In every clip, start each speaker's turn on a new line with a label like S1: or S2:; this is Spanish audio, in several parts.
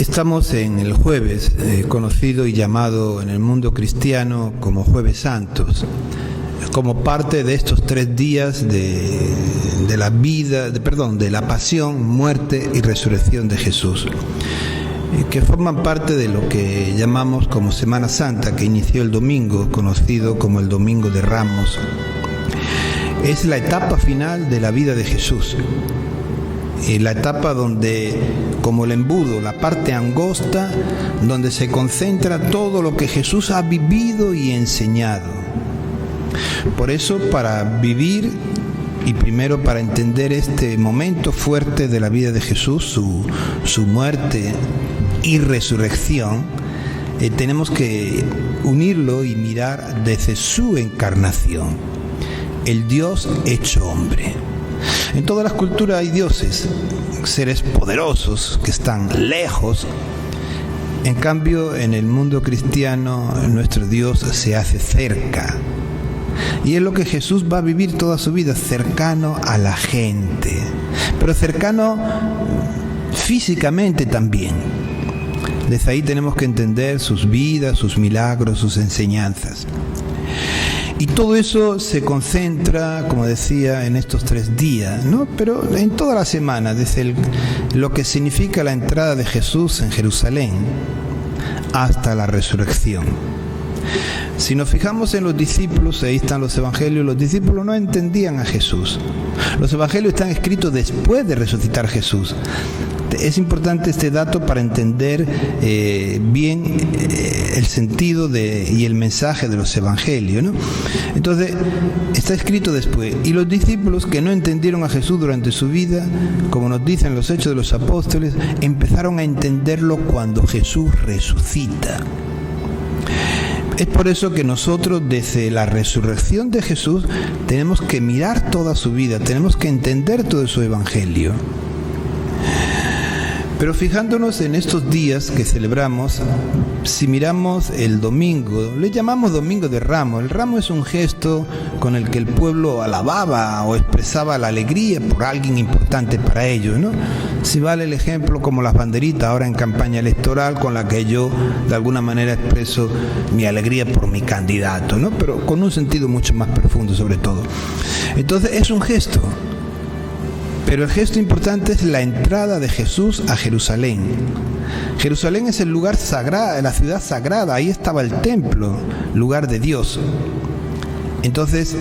S1: Estamos en el jueves, conocido y llamado en el mundo cristiano como Jueves Santos, como parte de estos 3 días de la pasión, muerte y resurrección de Jesús, que forman parte de lo que llamamos como Semana Santa, que inició el domingo, conocido como el Domingo de Ramos. Es la etapa final de la vida de Jesús, la etapa donde, como el embudo, la parte angosta, donde se concentra todo lo que Jesús ha vivido y enseñado. Por eso, para vivir y primero para entender este momento fuerte de la vida de Jesús, su muerte y resurrección, tenemos que unirlo y mirar desde su encarnación, el Dios hecho hombre. En todas las culturas hay dioses, seres poderosos que están lejos. En cambio, en el mundo cristiano, nuestro Dios se hace cerca. Y es lo que Jesús va a vivir toda su vida, cercano a la gente, pero cercano físicamente también. Desde ahí tenemos que entender sus vidas, sus milagros, sus enseñanzas. Y todo eso se concentra, como decía, en estos 3 días, ¿no? Pero en toda la semana, desde lo que significa la entrada de Jesús en Jerusalén hasta la resurrección. Si nos fijamos en los discípulos, ahí están los evangelios, los discípulos no entendían a Jesús. Los evangelios están escritos después de resucitar Jesús. Es importante este dato para entender bien el sentido y el mensaje de los evangelios, ¿no? Entonces, está escrito después. Y los discípulos que no entendieron a Jesús durante su vida, como nos dicen los Hechos de los Apóstoles, empezaron a entenderlo cuando Jesús resucita. Es por eso que nosotros, desde la resurrección de Jesús, tenemos que mirar toda su vida, tenemos que entender todo su evangelio. Pero fijándonos en estos días que celebramos, si miramos el domingo, le llamamos Domingo de Ramos. El ramo es un gesto con el que el pueblo alababa o expresaba la alegría por alguien importante para ellos, ¿no? Si vale el ejemplo como las banderitas ahora en campaña electoral, con la que yo de alguna manera expreso mi alegría por mi candidato, ¿no? Pero con un sentido mucho más profundo sobre todo. Entonces es un gesto. Pero el gesto importante es la entrada de Jesús a Jerusalén. Jerusalén es el lugar sagrado, la ciudad sagrada, ahí estaba el templo, lugar de Dios. Entonces,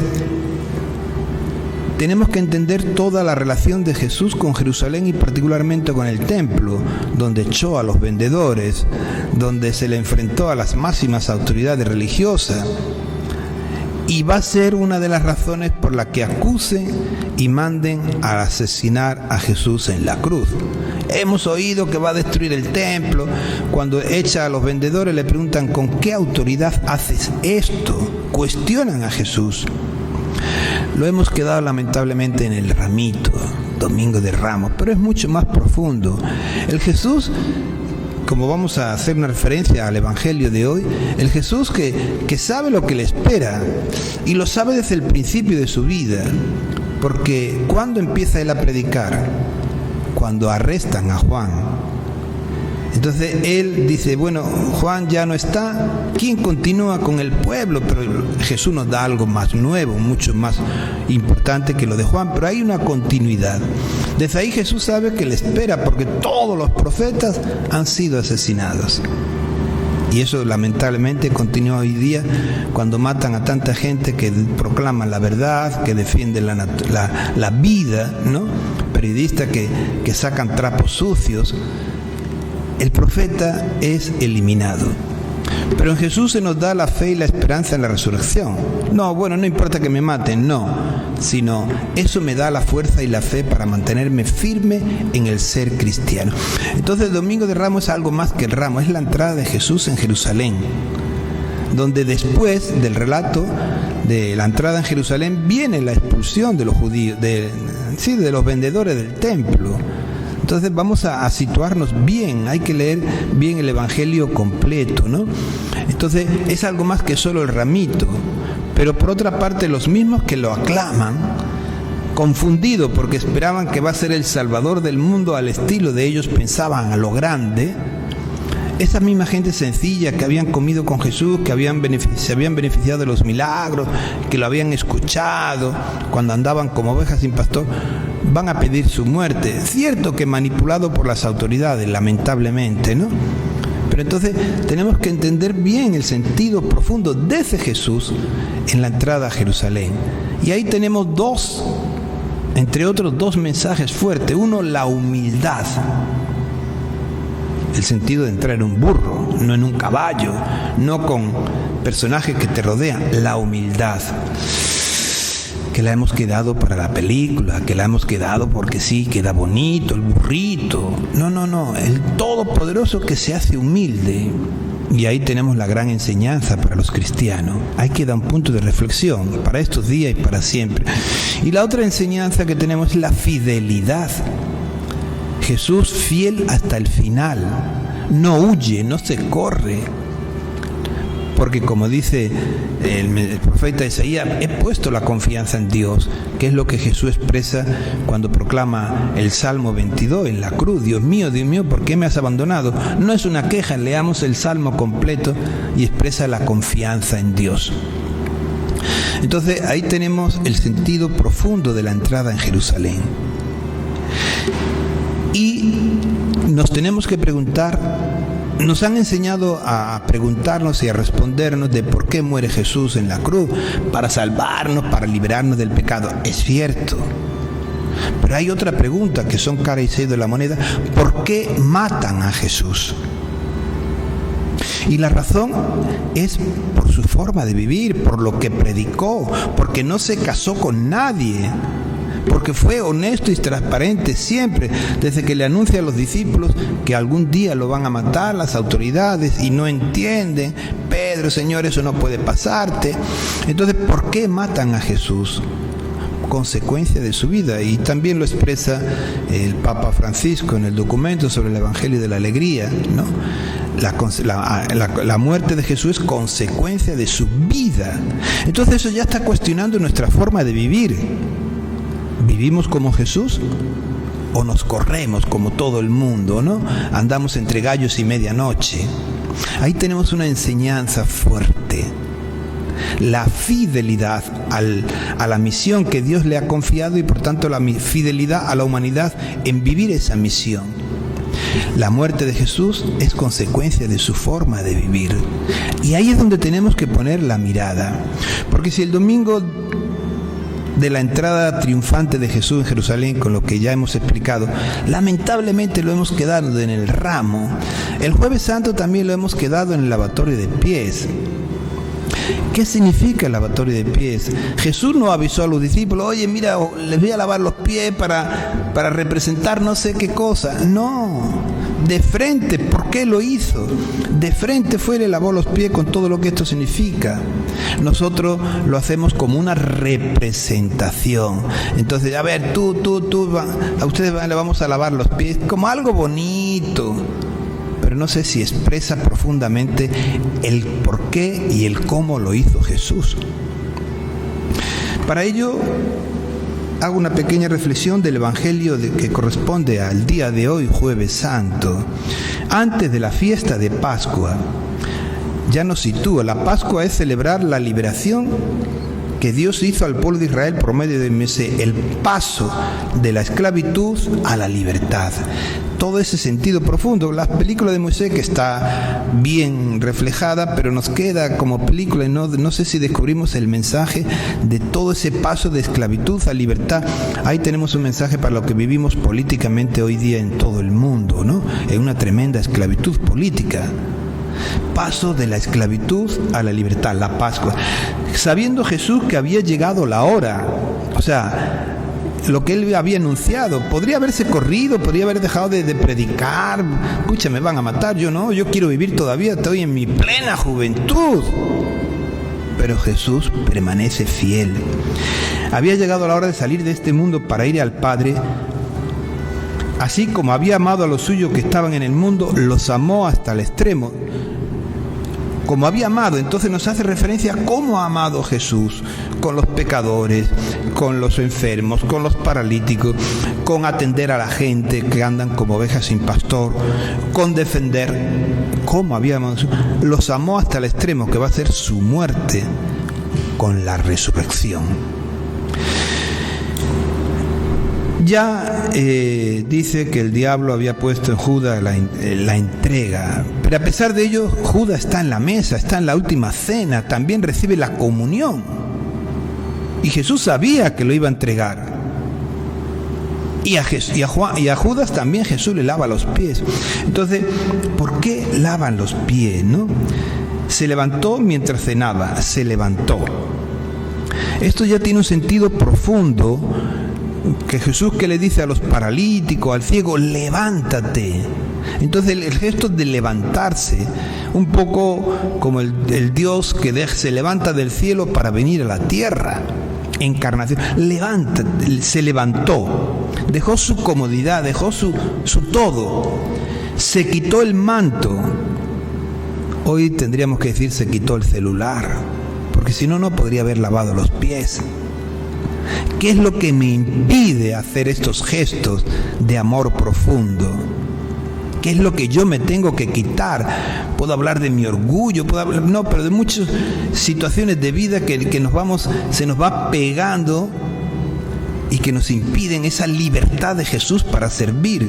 S1: tenemos que entender toda la relación de Jesús con Jerusalén y particularmente con el templo, donde echó a los vendedores, donde se le enfrentó a las máximas autoridades religiosas. Y va a ser una de las razones por las que acusen y manden a asesinar a Jesús en la cruz. Hemos oído que va a destruir el templo. Cuando echa a los vendedores le preguntan ¿con qué autoridad haces esto? Cuestionan a Jesús. Lo hemos quedado lamentablemente en el ramito, Domingo de Ramos, pero es mucho más profundo. El Jesús, como vamos a hacer una referencia al Evangelio de hoy, el Jesús que sabe lo que le espera y lo sabe desde el principio de su vida, porque ¿cuándo empieza él a predicar? Cuando arrestan a Juan. Entonces él dice, bueno, Juan ya no está, ¿quién continúa con el pueblo? Pero Jesús nos da algo más nuevo, mucho más importante que lo de Juan, pero hay una continuidad. Desde ahí Jesús sabe que le espera, porque todos los profetas han sido asesinados. Y eso lamentablemente continúa hoy día cuando matan a tanta gente que proclama la verdad, que defiende la vida, ¿no? Periodistas que sacan trapos sucios. El profeta es eliminado. Pero en Jesús se nos da la fe y la esperanza en la resurrección. No, bueno, no importa que me maten, no. Sino eso me da la fuerza y la fe para mantenerme firme en el ser cristiano. Entonces el Domingo de Ramos es algo más que el ramo, es la entrada de Jesús en Jerusalén. Donde después del relato de la entrada en Jerusalén viene la expulsión de los judíos, de los vendedores del templo. Entonces vamos a situarnos bien, hay que leer bien el Evangelio completo, ¿no? Entonces es algo más que solo el ramito, pero por otra parte los mismos que lo aclaman, confundidos porque esperaban que va a ser el Salvador del mundo al estilo de ellos pensaban a lo grande, esa misma gente sencilla que habían comido con Jesús, que se habían beneficiado de los milagros, que lo habían escuchado cuando andaban como ovejas sin pastor, van a pedir su muerte. Cierto que manipulado por las autoridades, lamentablemente, ¿no? Pero entonces tenemos que entender bien el sentido profundo de ese Jesús en la entrada a Jerusalén. Y ahí tenemos entre otros dos mensajes fuertes. Uno, la humildad. El sentido de entrar en un burro, no en un caballo, no con personajes que te rodean. La humildad. Que la hemos quedado para la película, que la hemos quedado porque sí, queda bonito, el burrito. No, el Todopoderoso que se hace humilde. Y ahí tenemos la gran enseñanza para los cristianos. Ahí queda un punto de reflexión para estos días y para siempre. Y la otra enseñanza que tenemos es la fidelidad. Jesús fiel hasta el final. No huye, no se corre. Porque como dice el profeta Isaías, he puesto la confianza en Dios, que es lo que Jesús expresa cuando proclama el Salmo 22 en la cruz. Dios mío, ¿por qué me has abandonado? No es una queja, leamos el Salmo completo y expresa la confianza en Dios. Entonces ahí tenemos el sentido profundo de la entrada en Jerusalén. Y nos tenemos que preguntar, nos han enseñado a preguntarnos y a respondernos de por qué muere Jesús en la cruz, para salvarnos, para liberarnos del pecado. Es cierto. Pero hay otra pregunta que son cara y sello de la moneda: ¿por qué matan a Jesús? Y la razón es por su forma de vivir, por lo que predicó, porque no se casó con nadie, porque fue honesto y transparente siempre, desde que le anuncia a los discípulos que algún día lo van a matar las autoridades y no entienden. Pedro, Señor, eso no puede pasarte. Entonces, ¿por qué matan a Jesús? Consecuencia de su vida, y también lo expresa el Papa Francisco en el documento sobre el Evangelio de la Alegría, ¿no? La muerte de Jesús es consecuencia de su vida. Entonces eso ya está cuestionando nuestra forma de vivir. ¿Vivimos como Jesús o nos corremos como todo el mundo, ¿no? Andamos entre gallos y medianoche. Ahí tenemos una enseñanza fuerte. La fidelidad a la misión que Dios le ha confiado y por tanto la fidelidad a la humanidad en vivir esa misión. La muerte de Jesús es consecuencia de su forma de vivir. Y ahí es donde tenemos que poner la mirada. Porque si el domingo de la entrada triunfante de Jesús en Jerusalén, con lo que ya hemos explicado, lamentablemente lo hemos quedado en el ramo, el Jueves Santo también lo hemos quedado en el lavatorio de pies. ¿Qué significa el lavatorio de pies? Jesús no avisó a los discípulos: oye, mira, les voy a lavar los pies para representar no sé qué cosa. No, de frente. ¿Por qué lo hizo? De frente fue y le lavó los pies con todo lo que esto significa. Nosotros lo hacemos como una representación. Entonces, a ver, tú, a ustedes le vamos a lavar los pies como algo bonito. Pero no sé si expresa profundamente el por qué y el cómo lo hizo Jesús. Para ello, hago una pequeña reflexión del Evangelio que corresponde al día de hoy, Jueves Santo. Antes de la fiesta de Pascua, ya nos sitúa. La Pascua es celebrar la liberación que Dios hizo al pueblo de Israel por medio de Moisés, el paso de la esclavitud a la libertad. Todo ese sentido profundo. La película de Moisés, que está bien reflejada, pero nos queda como película y no sé si descubrimos el mensaje de todo ese paso de esclavitud a libertad. Ahí tenemos un mensaje para lo que vivimos políticamente hoy día en todo el mundo, ¿no? En una tremenda esclavitud política. Paso de la esclavitud a la libertad, la Pascua. Sabiendo Jesús que había llegado la hora, o sea, lo que él había anunciado, podría haberse corrido, podría haber dejado de predicar. Escucha, me van a matar, yo quiero vivir todavía, estoy en mi plena juventud. Pero Jesús permanece fiel. Había llegado la hora de salir de este mundo para ir al Padre. Así como había amado a los suyos que estaban en el mundo, los amó hasta el extremo. Como había amado, entonces nos hace referencia a cómo ha amado Jesús con los pecadores, con los enfermos, con los paralíticos, con atender a la gente que andan como ovejas sin pastor, con defender cómo había amado a Jesús, los amó hasta el extremo que va a ser su muerte con la resurrección. Ya dice que el diablo había puesto en Judas la entrega, pero a pesar de ello, Judas está en la mesa, está en la última cena, también recibe la comunión. Y Jesús sabía que lo iba a entregar. Y a Judas también Jesús le lava los pies. Entonces, ¿por qué lavan los pies, no? Se levantó mientras cenaba, se levantó. Esto ya tiene un sentido profundo, que Jesús que le dice a los paralíticos, al ciego, levántate. Entonces el gesto de levantarse, un poco como el Dios que se levanta del cielo para venir a la tierra, encarnación, levántate, se levantó, dejó su comodidad, dejó su todo, se quitó el manto. Hoy tendríamos que decir se quitó el celular, porque si no, no podría haber lavado los pies. ¿Qué es lo que me impide hacer estos gestos de amor profundo? ¿Qué es lo que yo me tengo que quitar? Puedo hablar de mi orgullo, pero de muchas situaciones de vida que se nos va pegando y que nos impiden esa libertad de Jesús para servir.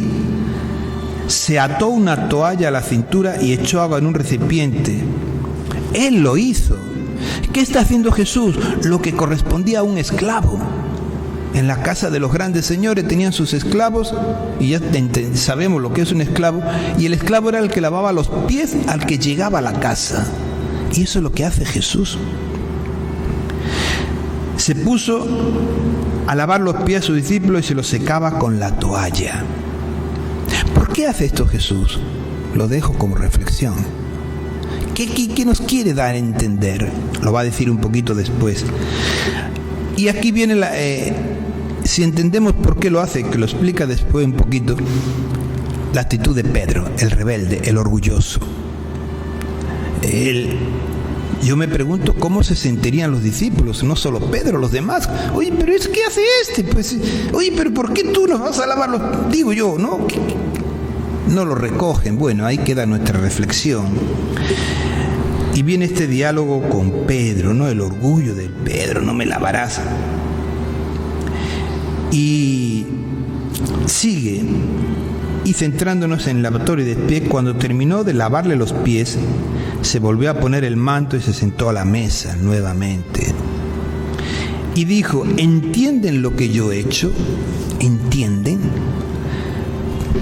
S1: Se ató una toalla a la cintura y echó agua en un recipiente. Él lo hizo. ¿Qué está haciendo Jesús? Lo que correspondía a un esclavo. En la casa de los grandes señores tenían sus esclavos, y ya sabemos lo que es un esclavo, y el esclavo era el que lavaba los pies al que llegaba a la casa. Y eso es lo que hace Jesús. Se puso a lavar los pies a sus discípulos y se los secaba con la toalla. ¿Por qué hace esto Jesús? Lo dejo como reflexión. ¿Qué nos quiere dar a entender? Lo va a decir un poquito después. Y aquí viene si entendemos por qué lo hace, que lo explica después un poquito, la actitud de Pedro, el rebelde, el orgulloso. Yo me pregunto cómo se sentirían los discípulos, no solo Pedro, los demás. Oye, pero ¿qué hace este? Pues, oye, pero ¿por qué tú nos vas a lavar los...? Digo yo, ¿no? No lo recogen. Bueno, ahí queda nuestra reflexión. Y viene este diálogo con Pedro, ¿no? El orgullo de Pedro, no me lavarás. Y sigue, y centrándonos en el lavatorio de pies, cuando terminó de lavarle los pies, se volvió a poner el manto y se sentó a la mesa nuevamente. Y dijo, ¿entienden lo que yo he hecho? ¿Entienden?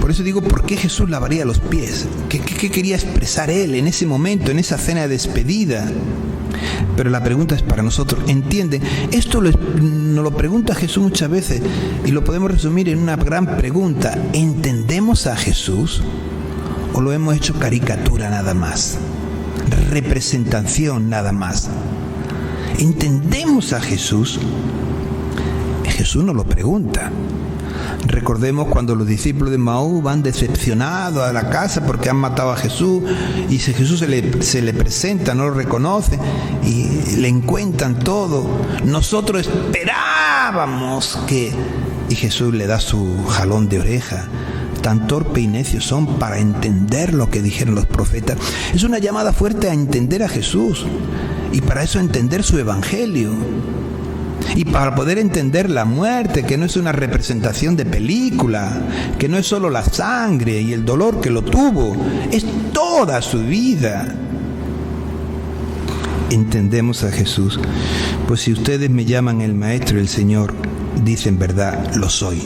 S1: Por eso digo, ¿por qué Jesús lavaría los pies? ¿Qué quería expresar Él en ese momento, en esa cena de despedida? Pero la pregunta es para nosotros, ¿entienden? Esto nos lo pregunta Jesús muchas veces y lo podemos resumir en una gran pregunta. ¿Entendemos a Jesús o lo hemos hecho caricatura nada más? Representación nada más. ¿Entendemos a Jesús? Jesús nos lo pregunta. Recordemos cuando los discípulos de Maús van decepcionados a la casa porque han matado a Jesús, y Jesús se le presenta, no lo reconoce y le encuentran todo. Nosotros esperábamos que... Y Jesús le da su jalón de oreja. Tan torpe y necio son para entender lo que dijeron los profetas. Es una llamada fuerte a entender a Jesús, y para eso entender su evangelio. Y para poder entender la muerte, que no es una representación de película, que no es solo la sangre y el dolor que lo tuvo, es toda su vida. ¿Entendemos a Jesús? Pues si ustedes me llaman el Maestro y el Señor, dicen verdad, lo soy.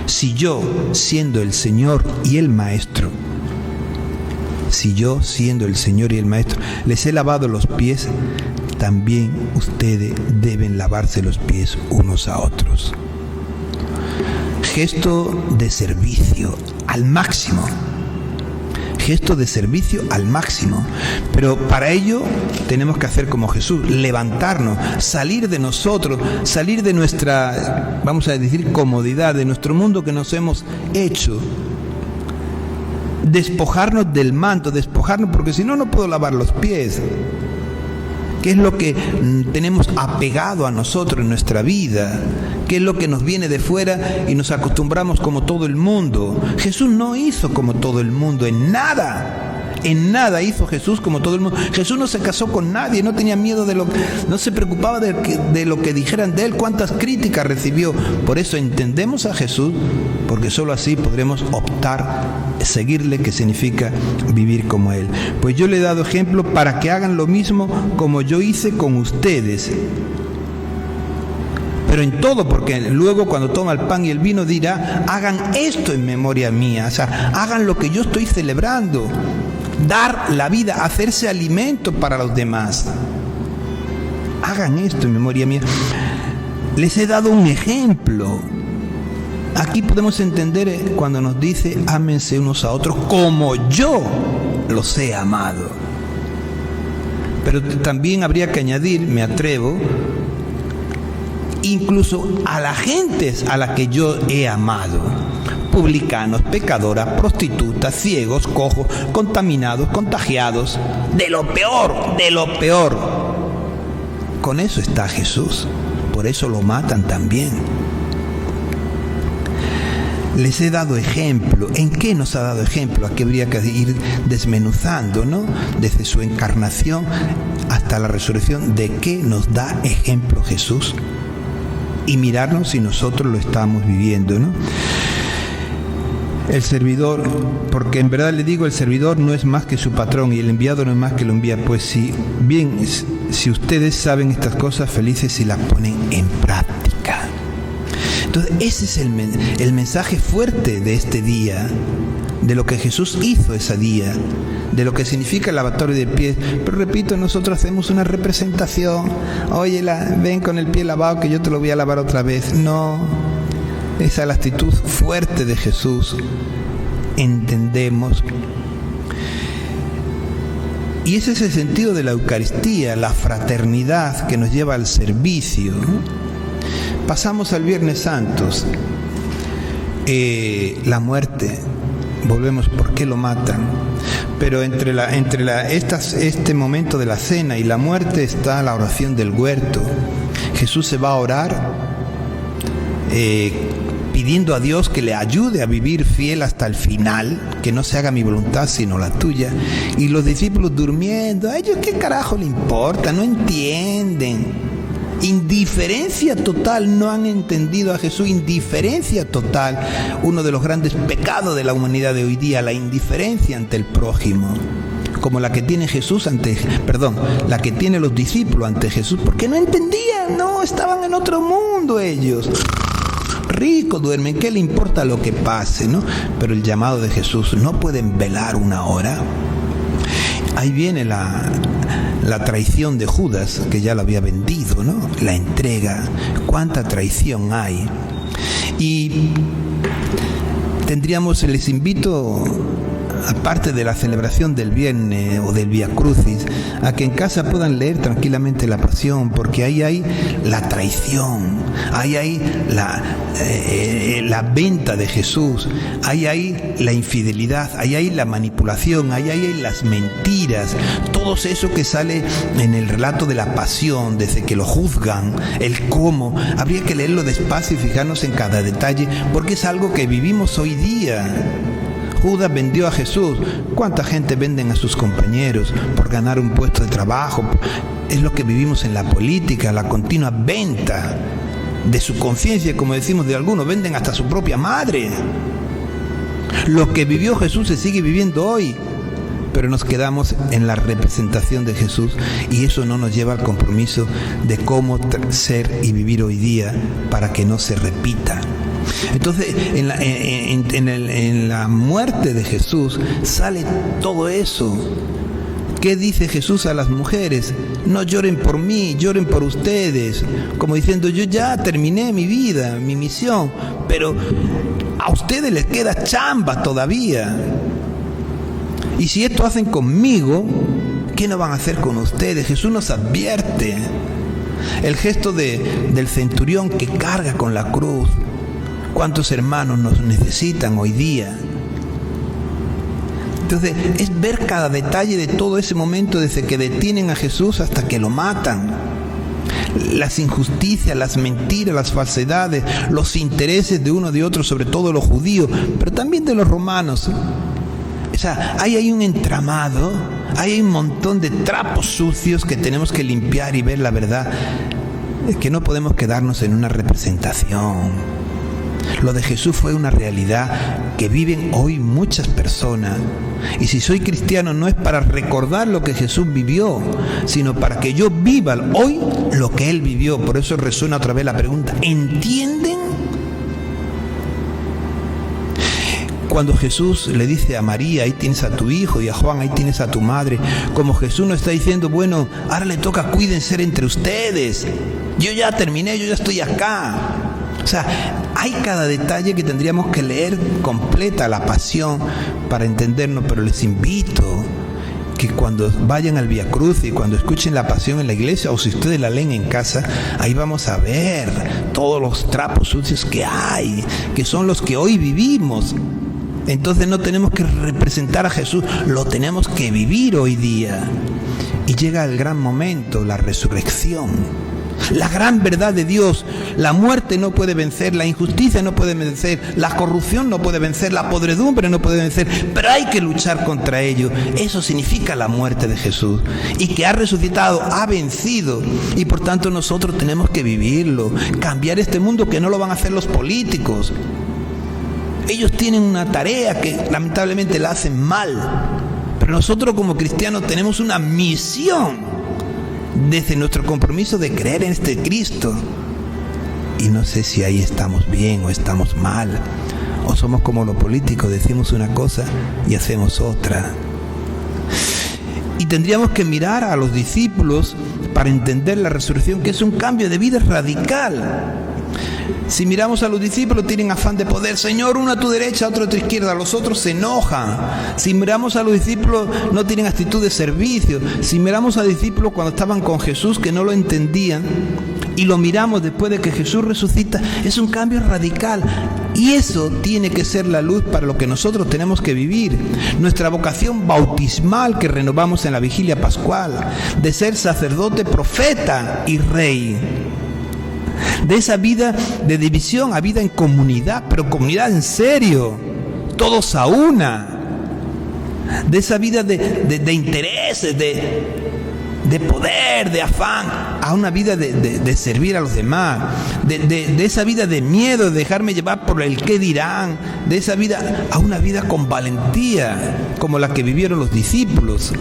S1: Si yo, siendo el Señor y el Maestro, les he lavado los pies, también ustedes deben lavarse los pies unos a otros. Gesto de servicio al máximo. Gesto de servicio al máximo. Pero para ello tenemos que hacer como Jesús, levantarnos, salir de nosotros, salir de nuestra, vamos a decir, comodidad, de nuestro mundo que nos hemos hecho. Despojarnos del manto, porque si no, no puedo lavar los pies. ¿Qué es lo que tenemos apegado a nosotros en nuestra vida? ¿Qué es lo que nos viene de fuera y nos acostumbramos como todo el mundo? Jesús no hizo como todo el mundo en nada. En nada hizo Jesús como todo el mundo. Jesús no se casó con nadie, no tenía miedo no se preocupaba de lo que dijeran de él, cuántas críticas recibió. Por eso entendemos a Jesús, porque solo así podremos optar, seguirle, que significa vivir como él. Pues yo le he dado ejemplo para que hagan lo mismo como yo hice con ustedes. Pero en todo, porque luego cuando toma el pan y el vino dirá, hagan esto en memoria mía. O sea, hagan lo que yo estoy celebrando. Dar la vida, hacerse alimento para los demás. Hagan esto en memoria mía. Les he dado un ejemplo. Aquí podemos entender cuando nos dice, ámense unos a otros como yo los he amado. Pero también habría que añadir, me atrevo, incluso a las gentes a las que yo he amado: publicanos, pecadoras, prostitutas, ciegos, cojos, contaminados, contagiados, de lo peor, de lo peor. Con eso está Jesús, por eso lo matan también. Les he dado ejemplo. ¿En qué nos ha dado ejemplo? Aquí habría que ir desmenuzando, ¿no? Desde su encarnación hasta la resurrección, ¿de qué nos da ejemplo Jesús? Y mirarnos si nosotros lo estamos viviendo, ¿no? El servidor, porque en verdad le digo, el servidor no es más que su patrón y el enviado no es más que lo envía. Pues si ustedes saben estas cosas, felices si las ponen en práctica. Entonces ese es el mensaje fuerte de este día, de lo que Jesús hizo ese día, de lo que significa el lavatorio de pies. Pero repito, nosotros hacemos una representación. Oye, ven con el pie lavado que yo te lo voy a lavar otra vez. No, esa es la actitud fuerte de Jesús. Entendemos. Y ese es el sentido de la Eucaristía, la fraternidad que nos lleva al servicio, ¿no? Pasamos al Viernes Santos, la muerte. Volvemos, ¿por qué lo matan? Pero entre este momento de la cena y la muerte está la oración del huerto. Jesús se va a orar pidiendo a Dios que le ayude a vivir fiel hasta el final, que no se haga mi voluntad sino la tuya. Y los discípulos durmiendo, a ellos qué carajo le importa, no entienden. Indiferencia total, no han entendido a Jesús. Indiferencia total, uno de los grandes pecados de la humanidad de hoy día, la indiferencia ante el prójimo, como la que tiene la que tiene los discípulos ante Jesús, porque no entendían, no, estaban en otro mundo ellos. Rico duermen, ¿qué le importa lo que pase, no? Pero el llamado de Jesús, ¿no pueden velar una hora? Ahí viene la traición de Judas, que ya lo había vendido, ¿no? La entrega. ¿Cuánta traición hay? Y les invito, aparte de la celebración del Viernes o del Vía Crucis, a que en casa puedan leer tranquilamente la Pasión, porque ahí hay la traición, ahí hay la venta de Jesús, ahí hay la infidelidad, ahí hay la manipulación, ahí hay las mentiras, todo eso que sale en el relato de la Pasión, desde que lo juzgan, el cómo. Habría que leerlo despacio y fijarnos en cada detalle, porque es algo que vivimos hoy día. Judas vendió a Jesús. ¿Cuánta gente venden a sus compañeros por ganar un puesto de trabajo? Es lo que vivimos en la política, la continua venta de su conciencia, como decimos de algunos, venden hasta su propia madre. Lo que vivió Jesús se sigue viviendo hoy, pero nos quedamos en la representación de Jesús y eso no nos lleva al compromiso de cómo ser y vivir hoy día para que no se repita. Entonces, en la muerte de Jesús sale todo eso. ¿Qué dice Jesús a las mujeres? No lloren por mí, lloren por ustedes. Como diciendo, yo ya terminé mi vida, mi misión, pero a ustedes les queda chamba todavía. Y si esto hacen conmigo, ¿qué no van a hacer con ustedes? Jesús nos advierte. El gesto del centurión que carga con la cruz. ¿Cuántos hermanos nos necesitan hoy día? Entonces, es ver cada detalle de todo ese momento, desde que detienen a Jesús hasta que lo matan. Las injusticias, las mentiras, las falsedades, los intereses de uno de otro, sobre todo los judíos, pero también de los romanos. O sea, hay un entramado, hay un montón de trapos sucios que tenemos que limpiar y ver la verdad, que no podemos quedarnos en una representación. Lo de Jesús fue una realidad que viven hoy muchas personas. Y si soy cristiano no es para recordar lo que Jesús vivió, sino para que yo viva hoy lo que Él vivió. Por eso resuena otra vez la pregunta: ¿entienden? Cuando Jesús le dice a María, ahí tienes a tu hijo, y a Juan, ahí tienes a tu madre, como Jesús no está diciendo, bueno, ahora le toca cuídense entre ustedes, yo ya terminé, yo ya estoy acá. O sea, hay cada detalle que tendríamos que leer completa la pasión para entendernos, pero les invito que cuando vayan al Vía Crucis y cuando escuchen la pasión en la iglesia, o si ustedes la leen en casa, ahí vamos a ver todos los trapos sucios que hay, que son los que hoy vivimos. Entonces no tenemos que representar a Jesús, lo tenemos que vivir hoy día. Y llega el gran momento, la resurrección. La gran verdad de Dios: la muerte no puede vencer, la injusticia no puede vencer, la corrupción no puede vencer, la podredumbre no puede vencer, pero hay que luchar contra ello. Eso significa la muerte de Jesús, y que ha resucitado, ha vencido, y por tanto nosotros tenemos que vivirlo, cambiar este mundo, que no lo van a hacer los políticos. Ellos tienen una tarea que lamentablemente la hacen mal, pero nosotros como cristianos tenemos una misión desde nuestro compromiso de creer en este Cristo. Y no sé si ahí estamos bien o estamos mal, o somos como los políticos, decimos una cosa y hacemos otra. Y tendríamos que mirar a los discípulos para entender la resurrección, que es un cambio de vida radical. Si miramos a los discípulos, tienen afán de poder. Señor, uno a tu derecha, otro a tu izquierda. Los otros se enojan. Si miramos a los discípulos, no tienen actitud de servicio. Si miramos a los discípulos cuando estaban con Jesús, que no lo entendían, y lo miramos después de que Jesús resucita, es un cambio radical. Y eso tiene que ser la luz para lo que nosotros tenemos que vivir. Nuestra vocación bautismal que renovamos en la vigilia pascual, de ser sacerdote, profeta y rey. De esa vida de división a vida en comunidad, pero comunidad en serio, todos a una. De esa vida de intereses, de poder, de afán, a una vida de servir a los demás. De esa vida de miedo, de dejarme llevar por el qué dirán. De esa vida a una vida con valentía, como la que vivieron los discípulos.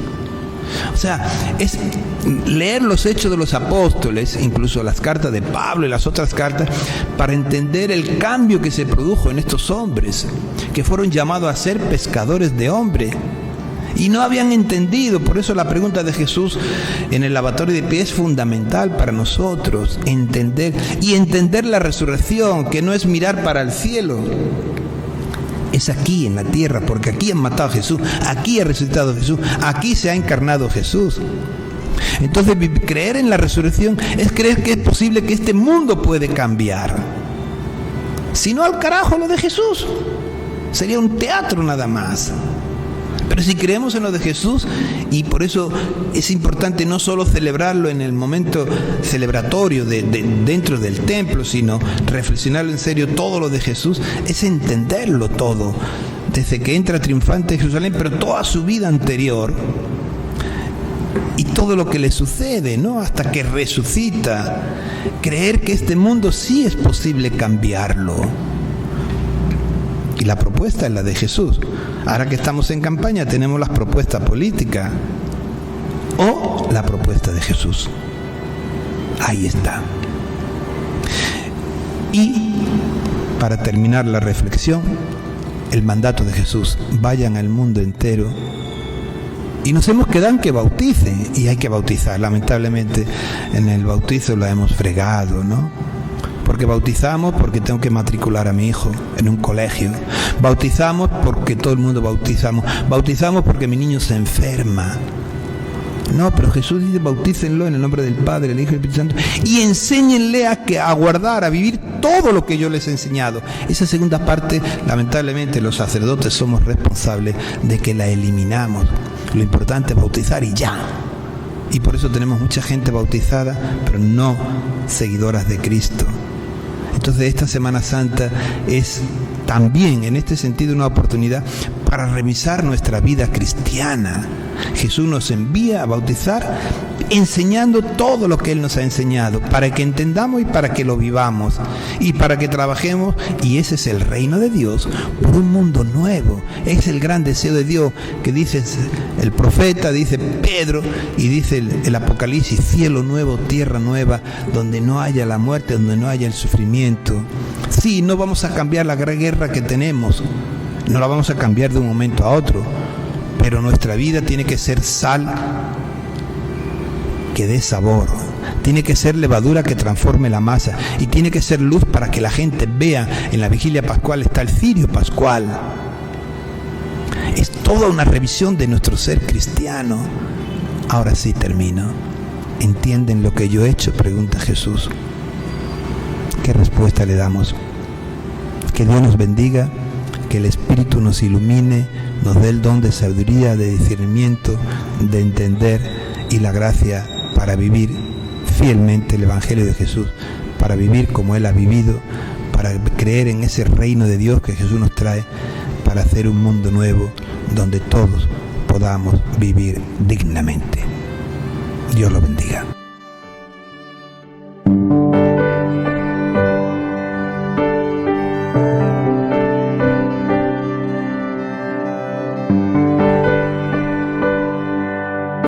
S1: O sea, es leer los Hechos de los Apóstoles, incluso las cartas de Pablo y las otras cartas, para entender el cambio que se produjo en estos hombres, que fueron llamados a ser pescadores de hombres. Y no habían entendido. Por eso la pregunta de Jesús en el lavatorio de pies es fundamental para nosotros. Entender la resurrección, que no es mirar para el cielo. Es aquí en la tierra, porque aquí han matado a Jesús, aquí ha resucitado Jesús, aquí se ha encarnado Jesús. Entonces, creer en la resurrección es creer que es posible que este mundo puede cambiar. Si no, al carajo lo de Jesús. Sería un teatro nada más. Pero si creemos en lo de Jesús, y por eso es importante no solo celebrarlo en el momento celebratorio dentro del templo, sino reflexionarlo en serio, todo lo de Jesús, es entenderlo todo, desde que entra triunfante en Jerusalén, pero toda su vida anterior, y todo lo que le sucede, ¿no? Hasta que resucita. Creer que este mundo sí es posible cambiarlo. Y la propuesta es la de Jesús. Ahora que estamos en campaña, tenemos las propuestas políticas o la propuesta de Jesús. Ahí está. Y para terminar la reflexión, el mandato de Jesús: vayan al mundo entero. Y nos hemos quedado en que bauticen, y hay que bautizar. Lamentablemente en el bautizo lo hemos fregado, ¿no? Porque bautizamos porque tengo que matricular a mi hijo en un colegio. Bautizamos porque todo el mundo bautizamos. Bautizamos porque mi niño se enferma. No, pero Jesús dice: bautícenlo en el nombre del Padre, del Hijo y del Espíritu Santo, y enséñenle a guardar, a vivir todo lo que yo les he enseñado. Esa segunda parte, lamentablemente, los sacerdotes somos responsables de que la eliminamos. Lo importante es bautizar y ya. Y por eso tenemos mucha gente bautizada, pero no seguidoras de Cristo. Entonces esta Semana Santa es también en este sentido una oportunidad para revisar nuestra vida cristiana. Jesús nos envía a bautizar enseñando todo lo que Él nos ha enseñado, para que entendamos y para que lo vivamos y para que trabajemos, y ese es el reino de Dios, por un mundo nuevo. Es el gran deseo de Dios que dice el profeta, dice Pedro y dice el Apocalipsis: cielo nuevo, tierra nueva, donde no haya la muerte, donde no haya el sufrimiento. Sí, no vamos a cambiar la gran guerra que tenemos, no la vamos a cambiar de un momento a otro, pero nuestra vida tiene que ser sal que dé sabor, tiene que ser levadura que transforme la masa, y tiene que ser luz para que la gente vea. En la vigilia pascual está el cirio pascual. Es toda una revisión de nuestro ser cristiano. Ahora sí termino. ¿Entienden lo que yo he hecho?, pregunta Jesús. ¿Qué respuesta le damos? Que Dios nos bendiga, que el Espíritu nos ilumine, nos dé el don de sabiduría, de discernimiento, de entender, y la gracia para vivir fielmente el Evangelio de Jesús, para vivir como Él ha vivido, para creer en ese reino de Dios que Jesús nos trae, para hacer un mundo nuevo donde todos podamos vivir dignamente. Dios lo bendiga.